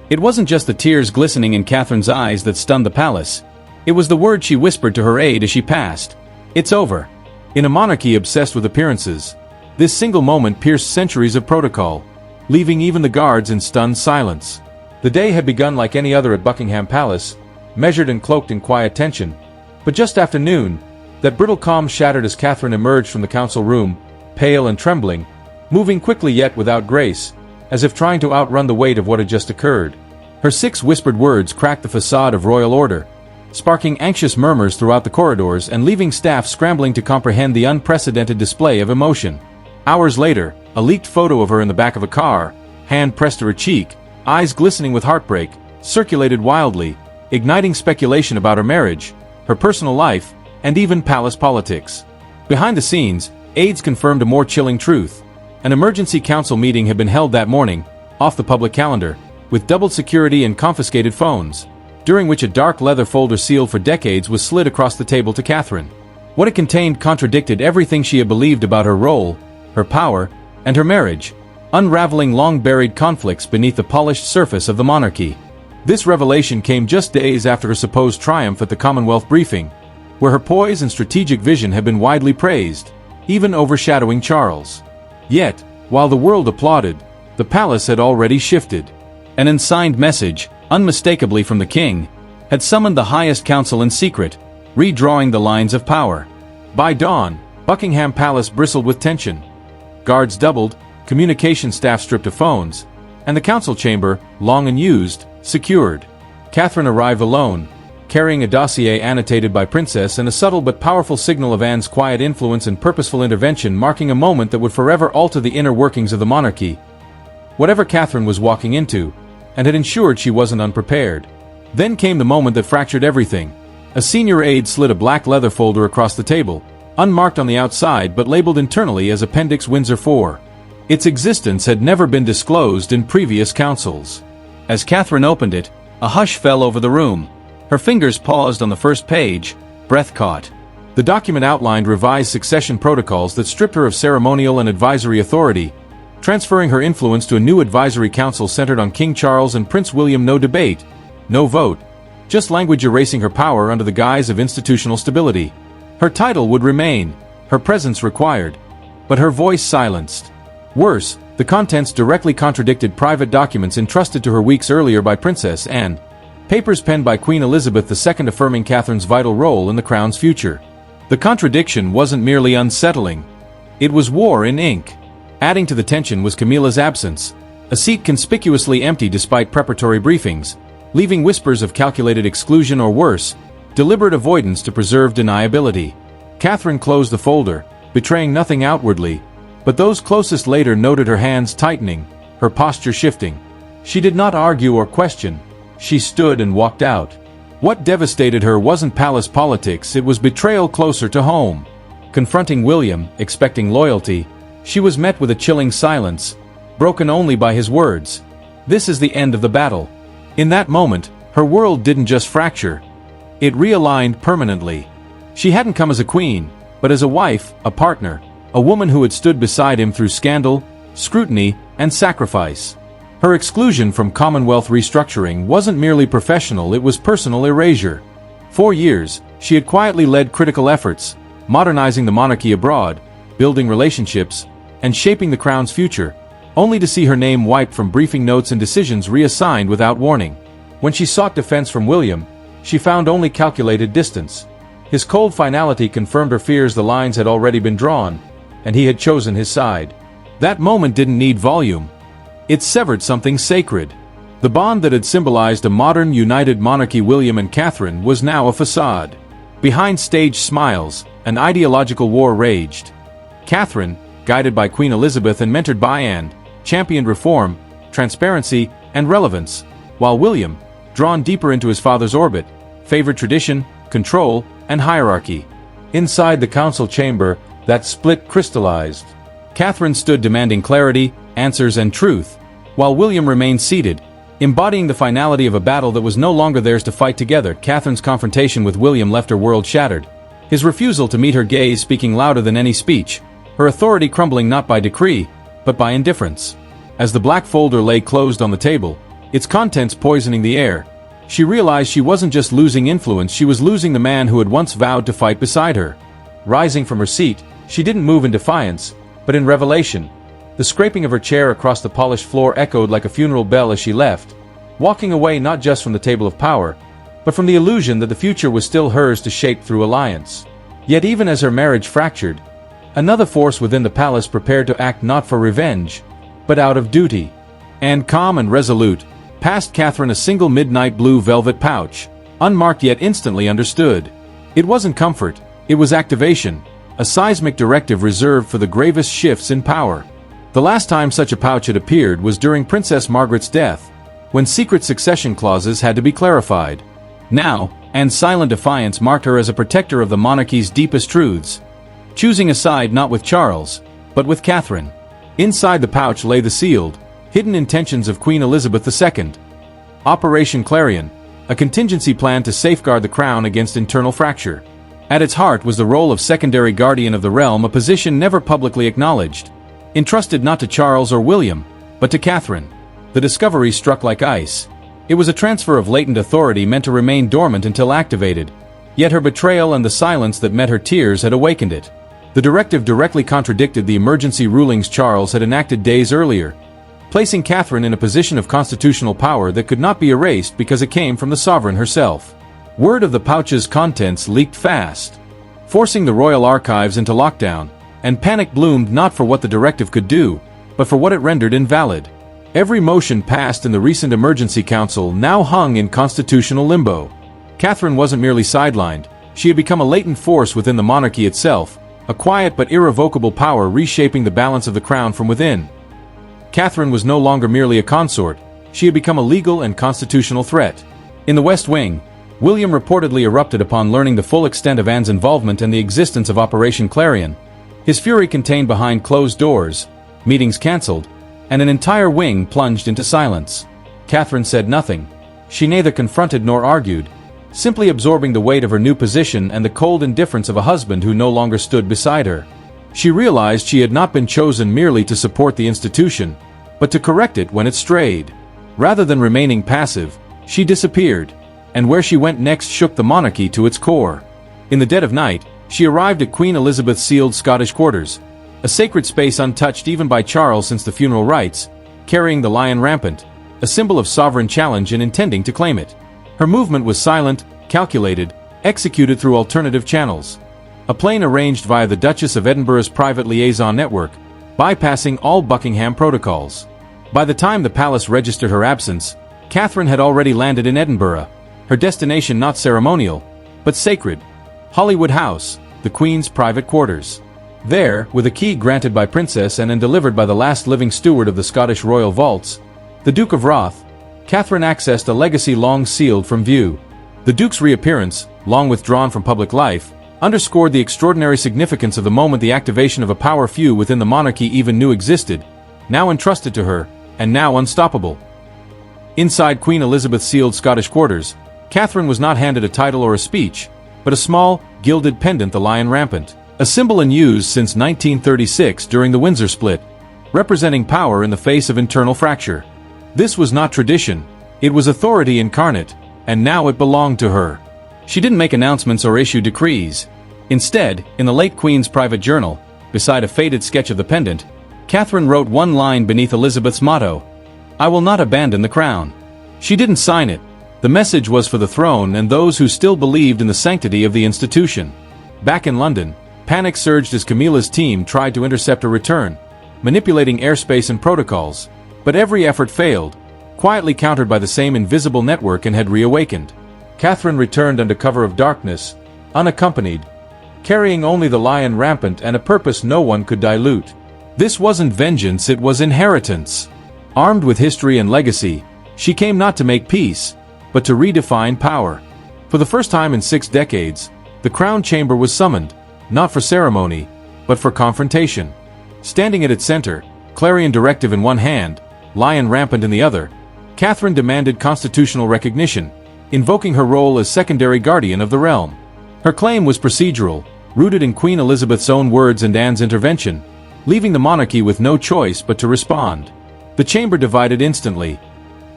It wasn't just the tears glistening in Catherine's eyes that stunned the palace. It was the word she whispered to her aide as she passed. It's over. In a monarchy obsessed with appearances, this single moment pierced centuries of protocol, leaving even the guards in stunned silence. The day had begun like any other at Buckingham Palace, measured and cloaked in quiet tension. But just after noon, that brittle calm shattered as Catherine emerged from the council room, pale and trembling, moving quickly yet without grace, as if trying to outrun the weight of what had just occurred. Her 6 whispered words cracked the facade of royal order, sparking anxious murmurs throughout the corridors and leaving staff scrambling to comprehend the unprecedented display of emotion. Hours later, a leaked photo of her in the back of a car, hand pressed to her cheek, eyes glistening with heartbreak, circulated wildly, igniting speculation about her marriage, her personal life, and even palace politics. Behind the scenes, aides confirmed a more chilling truth. An emergency council meeting had been held that morning, off the public calendar, with doubled security and confiscated phones, during which a dark leather folder sealed for decades was slid across the table to Catherine. What it contained contradicted everything she had believed about her role, her power, and her marriage, unraveling long-buried conflicts beneath the polished surface of the monarchy. This revelation came just days after her supposed triumph at the Commonwealth briefing, where her poise and strategic vision had been widely praised, even overshadowing Charles. Yet, while the world applauded, the palace had already shifted. An unsigned message, unmistakably from the king, had summoned the highest council in secret, redrawing the lines of power. By dawn, Buckingham Palace bristled with tension. Guards doubled, communication staff stripped of phones, and the council chamber, long unused, secured. Catherine arrived alone, carrying a dossier annotated by Princess and a subtle but powerful signal of Anne's quiet influence and purposeful intervention, marking a moment that would forever alter the inner workings of the monarchy. Whatever Catherine was walking into, and had ensured she wasn't unprepared. Then came the moment that fractured everything. A senior aide slid a black leather folder across the table, unmarked on the outside but labeled internally as Appendix Windsor 4. Its existence had never been disclosed in previous councils. As Catherine opened it, a hush fell over the room. Her fingers paused on the first page, breath caught. The document outlined revised succession protocols that stripped her of ceremonial and advisory authority, transferring her influence to a new advisory council centered on King Charles and Prince William. No debate, no vote, just language erasing her power under the guise of institutional stability. Her title would remain, her presence required, but her voice silenced. Worse, the contents directly contradicted private documents entrusted to her weeks earlier by Princess Anne, papers penned by Queen Elizabeth II affirming Catherine's vital role in the crown's future. The contradiction wasn't merely unsettling. It was war in ink. Adding to the tension was Camilla's absence, a seat conspicuously empty despite preparatory briefings, leaving whispers of calculated exclusion or worse, deliberate avoidance to preserve deniability. Catherine closed the folder, betraying nothing outwardly, but those closest later noted her hands tightening, her posture shifting. She did not argue or question. She stood and walked out. What devastated her wasn't palace politics, it was betrayal closer to home. Confronting William, expecting loyalty, she was met with a chilling silence, broken only by his words. This is the end of the battle. In that moment, her world didn't just fracture. It realigned permanently. She hadn't come as a queen, but as a wife, a partner, a woman who had stood beside him through scandal, scrutiny, and sacrifice. Her exclusion from Commonwealth restructuring wasn't merely professional, it was personal erasure. For years, she had quietly led critical efforts, modernizing the monarchy abroad, building relationships, and shaping the crown's future, only to see her name wiped from briefing notes and decisions reassigned without warning. When she sought defense from William, she found only calculated distance. His cold finality confirmed her fears the lines had already been drawn, and he had chosen his side. That moment didn't need volume. It severed something sacred. The bond that had symbolized a modern, united monarchy. William and Catherine was now a facade. Behind staged smiles, an ideological war raged. Catherine, guided by Queen Elizabeth and mentored by Anne, championed reform, transparency, and relevance, while William, drawn deeper into his father's orbit, favored tradition, control, and hierarchy. Inside the council chamber, that split crystallized. Catherine stood demanding clarity, answers, and truth, while William remained seated, embodying the finality of a battle that was no longer theirs to fight together. Catherine's confrontation with William left her world shattered. His refusal to meet her gaze speaking louder than any speech, her authority crumbling not by decree, but by indifference. As the black folder lay closed on the table, its contents poisoning the air. She realized she wasn't just losing influence, she was losing the man who had once vowed to fight beside her. Rising from her seat, she didn't move in defiance, but in revelation. The scraping of her chair across the polished floor echoed like a funeral bell as she left, walking away not just from the table of power, but from the illusion that the future was still hers to shape through alliance. Yet even as her marriage fractured, another force within the palace prepared to act not for revenge, but out of duty. And calm and resolute, passed Catherine a single midnight blue velvet pouch, unmarked yet instantly understood. It wasn't comfort, it was activation, a seismic directive reserved for the gravest shifts in power. The last time such a pouch had appeared was during Princess Margaret's death, when secret succession clauses had to be clarified. Now, Anne's silent defiance marked her as a protector of the monarchy's deepest truths, choosing a side not with Charles, but with Catherine. Inside the pouch lay the sealed, hidden intentions of Queen Elizabeth II. Operation Clarion, a contingency plan to safeguard the crown against internal fracture. At its heart was the role of secondary guardian of the realm, a position never publicly acknowledged. Entrusted not to Charles or William, but to Catherine. The discovery struck like ice. It was a transfer of latent authority meant to remain dormant until activated. Yet her betrayal and the silence that met her tears had awakened it. The directive directly contradicted the emergency rulings Charles had enacted days earlier, placing Catherine in a position of constitutional power that could not be erased because it came from the sovereign herself. Word of the pouch's contents leaked fast, forcing the royal archives into lockdown, and panic bloomed not for what the directive could do, but for what it rendered invalid. Every motion passed in the recent Emergency Council now hung in constitutional limbo. Catherine wasn't merely sidelined, she had become a latent force within the monarchy itself, a quiet but irrevocable power reshaping the balance of the crown from within. Catherine was no longer merely a consort, she had become a legal and constitutional threat. In the West Wing, William reportedly erupted upon learning the full extent of Anne's involvement and the existence of Operation Clarion. His fury contained behind closed doors, meetings cancelled, and an entire wing plunged into silence. Catherine said nothing. She neither confronted nor argued, simply absorbing the weight of her new position and the cold indifference of a husband who no longer stood beside her. She realized she had not been chosen merely to support the institution, but to correct it when it strayed. Rather than remaining passive, she disappeared, and where she went next shook the monarchy to its core. In the dead of night, she arrived at Queen Elizabeth's sealed Scottish quarters, a sacred space untouched even by Charles since the funeral rites, carrying the lion rampant, a symbol of sovereign challenge and intending to claim it. Her movement was silent, calculated, executed through alternative channels. A plane arranged via the Duchess of Edinburgh's private liaison network, bypassing all Buckingham protocols. By the time the palace registered her absence, Catherine had already landed in Edinburgh, her destination not ceremonial, but sacred. Holywood House, the Queen's private quarters. There, with a key granted by Princess Anne and delivered by the last living steward of the Scottish royal vaults, the Duke of Roth, Catherine accessed a legacy long sealed from view. The Duke's reappearance, long withdrawn from public life, underscored the extraordinary significance of the moment, the activation of a power few within the monarchy even knew existed, now entrusted to her, and now unstoppable. Inside Queen Elizabeth's sealed Scottish quarters, Catherine was not handed a title or a speech, but a small, gilded pendant, the lion rampant, a symbol in use since 1936 during the Windsor split, representing power in the face of internal fracture. This was not tradition, it was authority incarnate, and now it belonged to her. She didn't make announcements or issue decrees. Instead, in the late Queen's private journal, beside a faded sketch of the pendant, Catherine wrote one line beneath Elizabeth's motto, "I will not abandon the crown." She didn't sign it. The message was for the throne and those who still believed in the sanctity of the institution. Back in London, panic surged as Camilla's team tried to intercept her return, manipulating airspace and protocols, but every effort failed, quietly countered by the same invisible network, and had reawakened. Catherine returned under cover of darkness, unaccompanied, carrying only the lion rampant and a purpose no one could dilute. This wasn't vengeance, it was inheritance. Armed with history and legacy, she came not to make peace, but to redefine power. For the first time in 6 decades, the Crown Chamber was summoned, not for ceremony, but for confrontation. Standing at its center, clarion directive in one hand, lion rampant in the other, Catherine demanded constitutional recognition, invoking her role as secondary guardian of the realm. Her claim was procedural, rooted in Queen Elizabeth's own words and Anne's intervention, leaving the monarchy with no choice but to respond. The chamber divided instantly.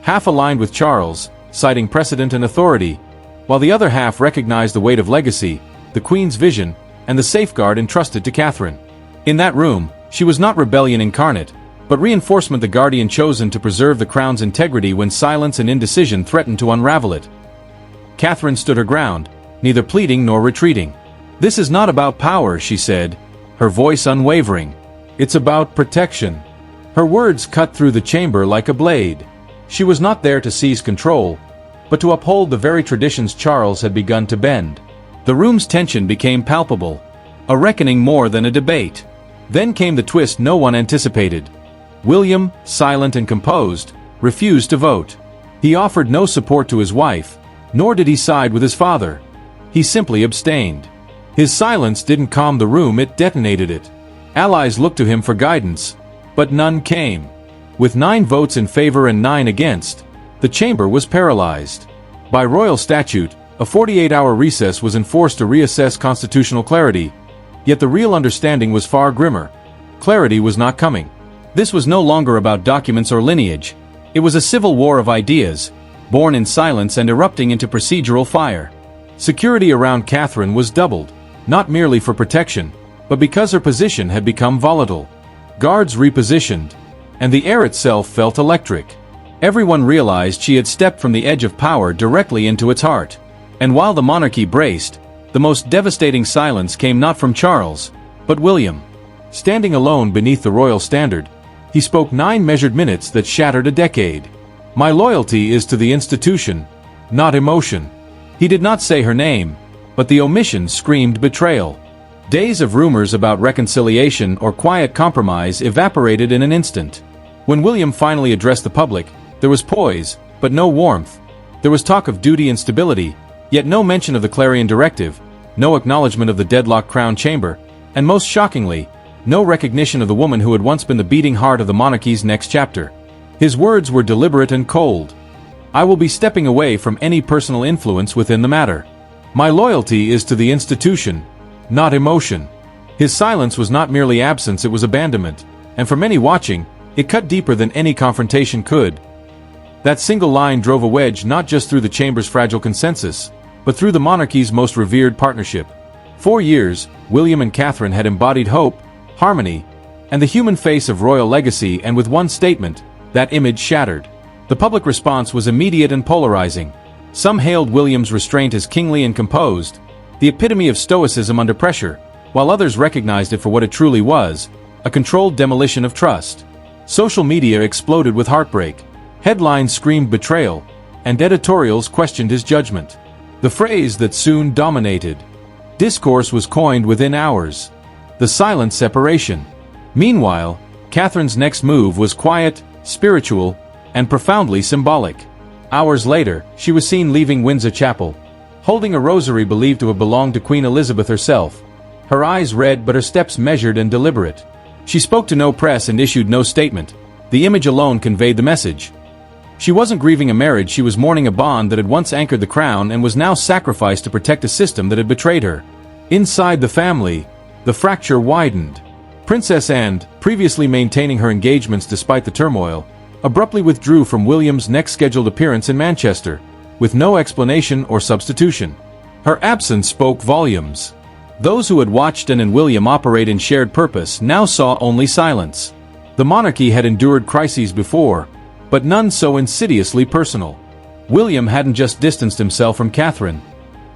half aligned with Charles, citing precedent and authority, while the other half recognized the weight of legacy, the Queen's vision, and the safeguard entrusted to Catherine. In that room, she was not rebellion incarnate, but reinforcement, the guardian chosen to preserve the crown's integrity when silence and indecision threatened to unravel it. Catherine stood her ground, neither pleading nor retreating. "This is not about power," she said, her voice unwavering. "It's about protection." Her words cut through the chamber like a blade. She was not there to seize control, but to uphold the very traditions Charles had begun to bend. The room's tension became palpable, a reckoning more than a debate. Then came the twist no one anticipated. William, silent and composed, refused to vote. He offered no support to his wife, nor did he side with his father. He simply abstained. His silence didn't calm the room, it detonated it. Allies looked to him for guidance, but none came. With 9 votes in favor and 9 against, the chamber was paralyzed. By royal statute, a 48-hour recess was enforced to reassess constitutional clarity, yet the real understanding was far grimmer. Clarity was not coming. This was no longer about documents or lineage. It was a civil war of ideas, born in silence and erupting into procedural fire. Security around Catherine was doubled, not merely for protection, but because her position had become volatile. Guards repositioned, and the air itself felt electric. Everyone realized she had stepped from the edge of power directly into its heart. And while the monarchy braced, the most devastating silence came not from Charles, but William. Standing alone beneath the royal standard, he spoke 9 measured minutes that shattered a decade. "My loyalty is to the institution, not emotion." He did not say her name, but the omission screamed betrayal. Days of rumors about reconciliation or quiet compromise evaporated in an instant. When William finally addressed the public, there was poise, but no warmth. There was talk of duty and stability, yet no mention of the Clarion Directive, no acknowledgement of the deadlocked crown chamber, and most shockingly, no recognition of the woman who had once been the beating heart of the monarchy's next chapter. His words were deliberate and cold. "I will be stepping away from any personal influence within the matter. My loyalty is to the institution, not emotion." His silence was not merely absence, it was abandonment, and for many watching, it cut deeper than any confrontation could. That single line drove a wedge not just through the chamber's fragile consensus, but through the monarchy's most revered partnership. 4 years, William and Catherine had embodied hope, harmony, and the human face of royal legacy, and with one statement, that image shattered. The public response was immediate and polarizing. Some hailed William's restraint as kingly and composed, the epitome of stoicism under pressure, while others recognized it for what it truly was, a controlled demolition of trust. Social media exploded with heartbreak. Headlines screamed betrayal, and editorials questioned his judgment. The phrase that soon dominated discourse was coined within hours: the silent separation. Meanwhile, Catherine's next move was quiet, spiritual, and profoundly symbolic. Hours later, she was seen leaving Windsor Chapel, holding a rosary believed to have belonged to Queen Elizabeth herself, her eyes red but her steps measured and deliberate. She spoke to no press and issued no statement. The image alone conveyed the message. She wasn't grieving a marriage, she was mourning a bond that had once anchored the crown and was now sacrificed to protect a system that had betrayed her. Inside the family, the fracture widened. Princess Anne, previously maintaining her engagements despite the turmoil, abruptly withdrew from William's next scheduled appearance in Manchester, with no explanation or substitution. Her absence spoke volumes. Those who had watched Anne and William operate in shared purpose now saw only silence. The monarchy had endured crises before, but none so insidiously personal. William hadn't just distanced himself from Catherine.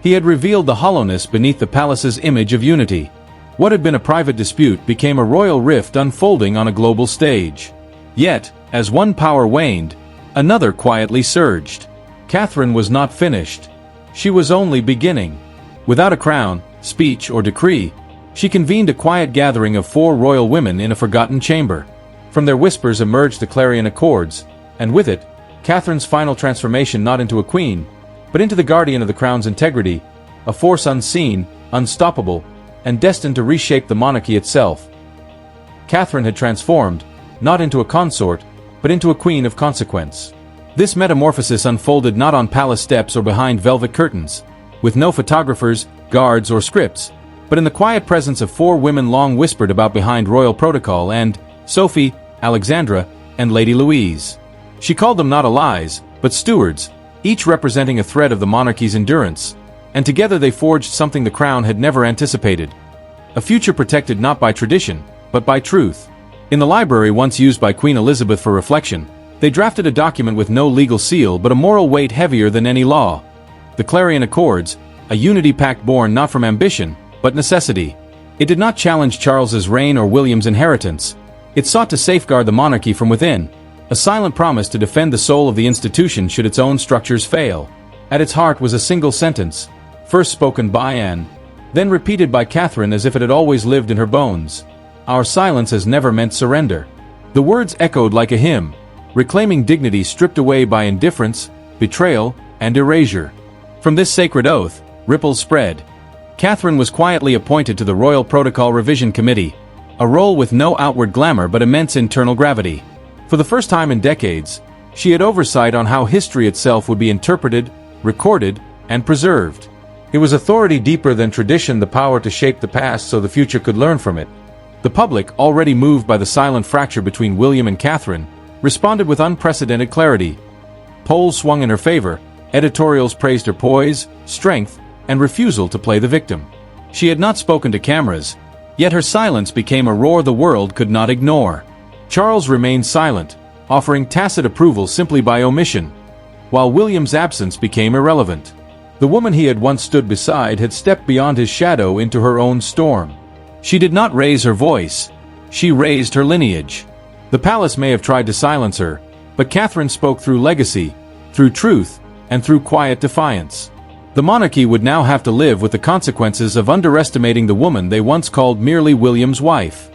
He had revealed the hollowness beneath the palace's image of unity. What had been a private dispute became a royal rift unfolding on a global stage. Yet, as one power waned, another quietly surged. Catherine was not finished. She was only beginning. Without a crown, speech, or decree, she convened a quiet gathering of 4 royal women in a forgotten chamber. From their whispers emerged the Clarion Accords, and with it, Catherine's final transformation not into a queen, but into the guardian of the crown's integrity, a force unseen, unstoppable, and destined to reshape the monarchy itself. Catherine had transformed, not into a consort, but into a queen of consequence. This metamorphosis unfolded not on palace steps or behind velvet curtains, with no photographers, guards, or scripts, but in the quiet presence of 4 women long whispered about behind royal protocol and Sophie, Alexandra, and Lady Louise. She called them not allies, but stewards, each representing a thread of the monarchy's endurance, and together they forged something the crown had never anticipated. A future protected not by tradition, but by truth. In the library once used by Queen Elizabeth for reflection, they drafted a document with no legal seal but a moral weight heavier than any law. The Clarion Accords, a unity pact born not from ambition, but necessity. It did not challenge Charles's reign or William's inheritance. It sought to safeguard the monarchy from within, a silent promise to defend the soul of the institution should its own structures fail. At its heart was a single sentence, first spoken by Anne, then repeated by Catherine as if it had always lived in her bones. Our silence has never meant surrender. The words echoed like a hymn, reclaiming dignity stripped away by indifference, betrayal, and erasure. From this sacred oath, ripples spread. Catherine was quietly appointed to the Royal Protocol Revision Committee, a role with no outward glamour but immense internal gravity. For the first time in decades, she had oversight on how history itself would be interpreted, recorded, and preserved. It was authority deeper than tradition, the power to shape the past so the future could learn from it. The public, already moved by the silent fracture between William and Catherine, responded with unprecedented clarity. Polls swung in her favor, editorials praised her poise, strength, and refusal to play the victim. She had not spoken to cameras, yet her silence became a roar the world could not ignore. Charles remained silent, offering tacit approval simply by omission, while William's absence became irrelevant. The woman he had once stood beside had stepped beyond his shadow into her own storm. She did not raise her voice. She raised her lineage. The palace may have tried to silence her, but Catherine spoke through legacy, through truth, and through quiet defiance. The monarchy would now have to live with the consequences of underestimating the woman they once called merely William's wife.